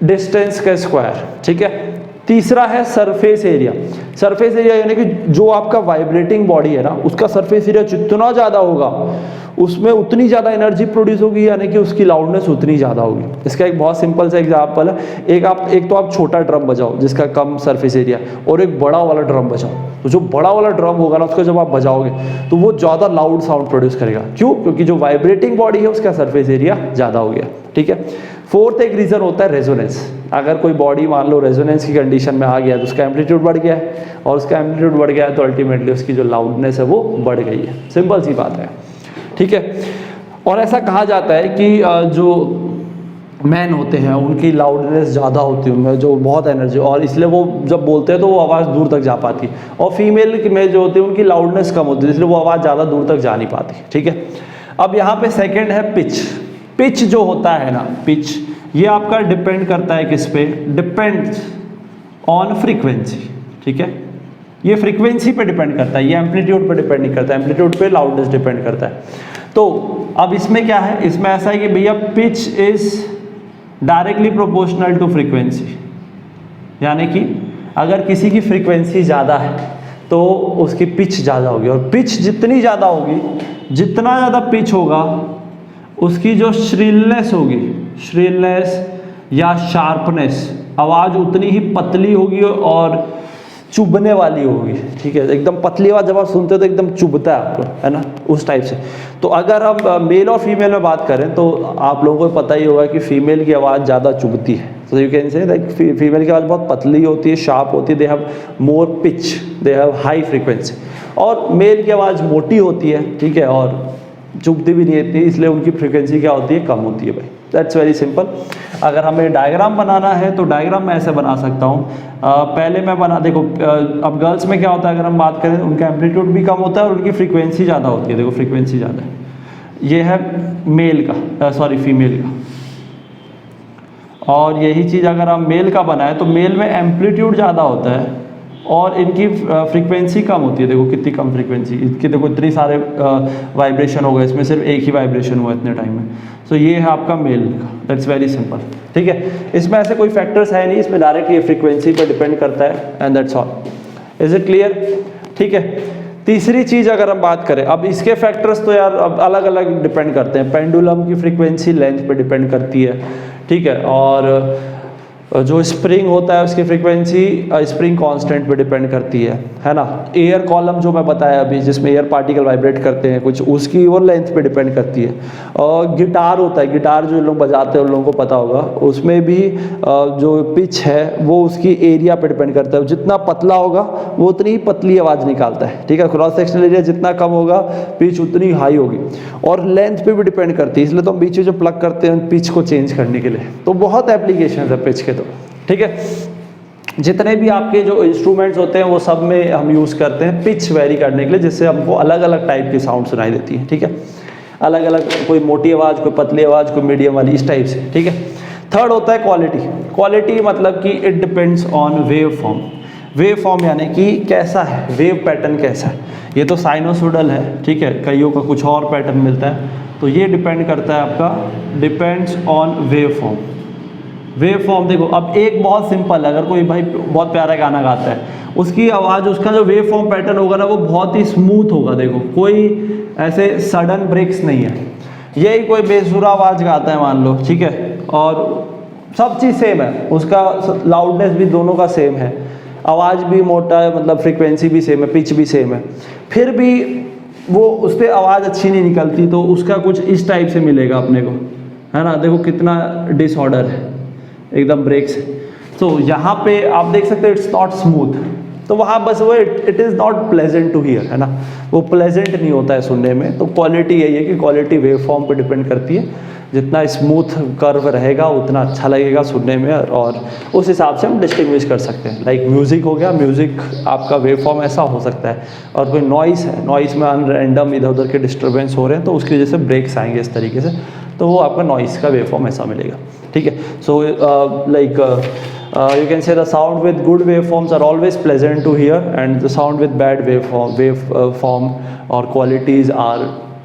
distance का स्क्वायर, ठीक है। तीसरा है सरफेस एरिया। सरफेस एरिया यानी कि जो आपका वाइब्रेटिंग बॉडी है ना, उसका सरफेस एरिया जितना ज़्यादा होगा उसमें उतनी ज़्यादा एनर्जी प्रोड्यूस होगी, यानी कि उसकी लाउडनेस उतनी ज़्यादा होगी। इसका एक बहुत सिंपल सा एग्जांपल है, एक तो आप छोटा ड्रम बजाओ जिसका कम सरफेस एरिया, और एक बड़ा वाला ड्रम बजाओ। तो जो बड़ा वाला ड्रम होगा ना, उसको जब आप बजाओगे तो वो ज़्यादा लाउड साउंड प्रोड्यूस करेगा। क्यों? क्योंकि जो वाइब्रेटिंग बॉडी है उसका सरफेस एरिया ज़्यादा हो गया, ठीक है। फोर्थ एक रीज़न होता है रेजोनेंस। अगर कोई बॉडी मान लो रेजोनेंस की कंडीशन में आ गया तो उसका एम्पलीट्यूड बढ़ गया है, और उसका एम्पलीट्यूड बढ़ गया है तो अल्टीमेटली उसकी जो लाउडनेस है वो बढ़ गई है। सिंपल सी बात है, ठीक है। और ऐसा कहा जाता है कि जो मैन होते हैं उनकी लाउडनेस ज़्यादा होती है, उनमें जो बहुत एनर्जी, और इसलिए वो जब बोलते हैं तो वो आवाज़ दूर तक जा पाती है। और फीमेल में जो होती है उनकी लाउडनेस कम होती है, इसलिए वो आवाज़ ज़्यादा दूर तक जा नहीं पाती, ठीक है। अब यहाँ पे सेकंड है पिच। पिच जो होता है ना, पिच ये आपका डिपेंड करता है किस पे, डिपेंड्स ऑन फ्रीक्वेंसी, ठीक है। ये फ्रीक्वेंसी पे डिपेंड करता है, ये एम्पलीट्यूड पे डिपेंड नहीं करता। एम्पलीट्यूड पे लाउडनेस डिपेंड करता है। तो अब इसमें क्या है, इसमें ऐसा है कि भैया pitch is directly proportional to frequency, यानी कि अगर किसी की फ्रीक्वेंसी ज़्यादा है तो उसकी पिच ज़्यादा होगी, और पिच जितनी ज़्यादा होगी, जितना ज़्यादा पिच होगा उसकी जो श्रिलनेस होगी, श्रिलनेस या शार्पनेस, आवाज़ उतनी ही पतली होगी और चुभने वाली होगी, ठीक है, एकदम पतली आवाज़ जब आप सुनते हो तो एकदम चुभता है आपको, है ना, उस टाइप से। तो अगर हम मेल और फीमेल में बात करें तो आप लोगों को पता ही होगा कि फीमेल की आवाज़ ज़्यादा चुभती है। तो you can say like female की आवाज़ बहुत पतली होती है, शार्प होती है, they have more pitch, they have high frequency. और मेल की आवाज़ मोटी होती है, ठीक है, और चुभती भी नहीं इतनी, इसलिए उनकी फ्रीक्वेंसी क्या होती है, कम होती है भाई। That's very simple. अगर हमें डायग्राम बनाना है तो डायग्राम मैं ऐसे बना सकता हूँ। पहले मैं देखो, अब गर्ल्स में क्या होता है, अगर हम बात करें उनका एम्पलीट्यूड भी कम होता है और उनकी फ्रीक्वेंसी ज़्यादा होती है। देखो फ्रीक्वेंसी ज़्यादा है, ये है मेल का, सॉरी फीमेल का। और यही चीज़ अगर हम मेल का बनाए तो मेल में एम्पलीट्यूड ज़्यादा होता है और इनकी फ्रीक्वेंसी कम होती है। देखो कितनी कम फ्रीक्वेंसी, इसके देखो इतने सारे वाइब्रेशन हो गए, इसमें सिर्फ एक ही वाइब्रेशन हुआ इतने टाइम में। सो ये है आपका मेल का, दैट्स वेरी सिंपल, ठीक है। इसमें ऐसे कोई फैक्टर्स है नहीं, इसमें डायरेक्ट ये फ्रीक्वेंसी पर डिपेंड करता है, and that's all. Is it clear? ठीक है। तीसरी चीज़ अगर हम बात करें, अब इसके फैक्टर्स तो यार अब अलग अलग डिपेंड करते हैं। पेंडुलम की फ्रीक्वेंसी लेंथ पे डिपेंड करती है, ठीक है, और जो स्प्रिंग होता है उसकी फ्रीक्वेंसी स्प्रिंग कांस्टेंट पे डिपेंड करती है ना। एयर कॉलम जो मैं बताया अभी, जिसमें एयर पार्टिकल वाइब्रेट करते हैं कुछ, उसकी वो लेंथ पे डिपेंड करती है। और गिटार होता है, गिटार जो लोग बजाते हैं उन लोगों को पता होगा, उसमें भी जो पिच है वो उसकी एरिया पे डिपेंड करता है। जितना पतला होगा वो उतनी ही पतली आवाज़ निकालता है, ठीक है। क्रॉस सेक्शनल एरिया जितना कम होगा पिच उतनी हाई होगी, और लेंथ पे भी डिपेंड करती है। इसलिए तो हम बीच में जो प्लग करते हैं पिच को चेंज करने के लिए, तो बहुत एप्लीकेशन है पिच के, तो ठीक है। जितने भी आपके जो इंस्ट्रूमेंट्स होते हैं वो सब में हम यूज़ करते हैं पिच वेरी करने के लिए, जिससे हमको अलग अलग टाइप की साउंड सुनाई देती है, ठीक है। अलग अलग, कोई मोटी आवाज़, कोई पतली आवाज़, कोई मीडियम वाली, इस टाइप से, ठीक है। थर्ड होता है क्वालिटी। क्वालिटी मतलब कि it depends on wave form. Wave form यानी कि कैसा है, वेव पैटर्न कैसा है। ये तो साइनोसोडल है, ठीक है, कईयों का कुछ और पैटर्न मिलता है, तो ये डिपेंड करता है आपका, depends on wave form. Wave form देखो, अब एक बहुत सिंपल है, अगर कोई भाई बहुत प्यारा गाना गाता है, उसकी आवाज़, उसका जो वेव फॉर्म पैटर्न होगा ना वो बहुत ही स्मूथ होगा। देखो कोई ऐसे सडन ब्रेक्स नहीं है। यही कोई बेसुरा आवाज़ गाता है मान लो, ठीक है, और सब चीज़ सेम है, उसका लाउडनेस भी दोनों का सेम है, आवाज़ भी मोटा है, मतलब फ्रीक्वेंसी भी सेम है, पिच भी सेम है, फिर भी वो उस पर आवाज़ अच्छी नहीं निकलती, तो उसका कुछ इस टाइप से मिलेगा अपने को, है ना। देखो कितना डिसऑर्डर है, एकदम ब्रेक्स। तो यहाँ पे आप देख सकते हो इट्स नॉट स्मूथ, तो वहाँ बस वो it is not pleasant to hear, है ना, वो प्लेजेंट नहीं होता है सुनने में। तो क्वालिटी यही है कि क्वालिटी वेव फॉर्म पे डिपेंड करती है। जितना स्मूथ कर्व रहेगा उतना अच्छा लगेगा सुनने में, और उस हिसाब से हम डिस्टिंग्विश कर सकते हैं। लाइक म्यूज़िक हो गया, म्यूज़िक आपका वेव फॉर्म ऐसा हो सकता है, और कोई नॉइस है, नॉइस में अनरैंडम इधर उधर के डिस्टर्बेंस हो रहे हैं, तो उसकी वजह से ब्रेक्स आएंगे इस तरीके से, तो वो आपका नॉइस का वेव फॉर्म ऐसा मिलेगा, ठीक है। So like you can say the sound with good waveforms are always pleasant to hear, and the sound with bad waveform or qualities are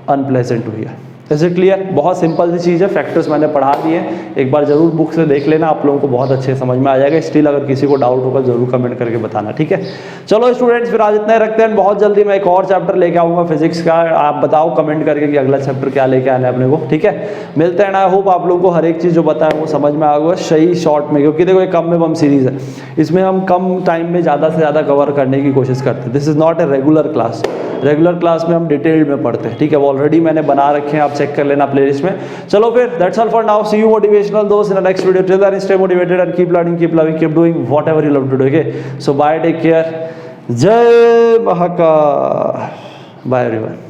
unpleasant to hear. Is it clear? बहुत simple सी चीज़ है, factors मैंने पढ़ा दिए, एक बार जरूर book से देख लेना, आप लोगों को बहुत अच्छे समझ में आ जाएगा। स्टिल अगर किसी को डाउट होगा जरूर कमेंट करके बताना, ठीक है। चलो स्टूडेंट्स, फिर आज इतना ही रखते हैं। बहुत जल्दी मैं एक और चैप्टर लेके आऊँगा फिजिक्स का, आप बताओ कमेंट करके कि अगला चैप्टर क्या लेके आना है अपने को, ठीक है। मिलते हैं ना, आई होप आप लोगों को हर एक चीज़ जो बताया वो समझ में आ गया सही शॉर्ट में, क्योंकि देखो ये कम में बम सीरीज़ है, इसमें हम कम टाइम में ज़्यादा से ज़्यादा कवर करने की कोशिश करते हैं। This is not a regular class. Regular class में हम डिटेल्ड में पढ़ते हैं, ठीक है, वो ऑलरेडी मैंने बना रखे हैं, आप चेक कर लेना प्लेलिस्ट में। चलो फिर, that's all for now, see you motivational दोस्त in the next video. Till then stay motivated and keep learning, keep loving, keep doing whatever you love to do, okay. So bye, take care, जय Mahakal, bye everyone.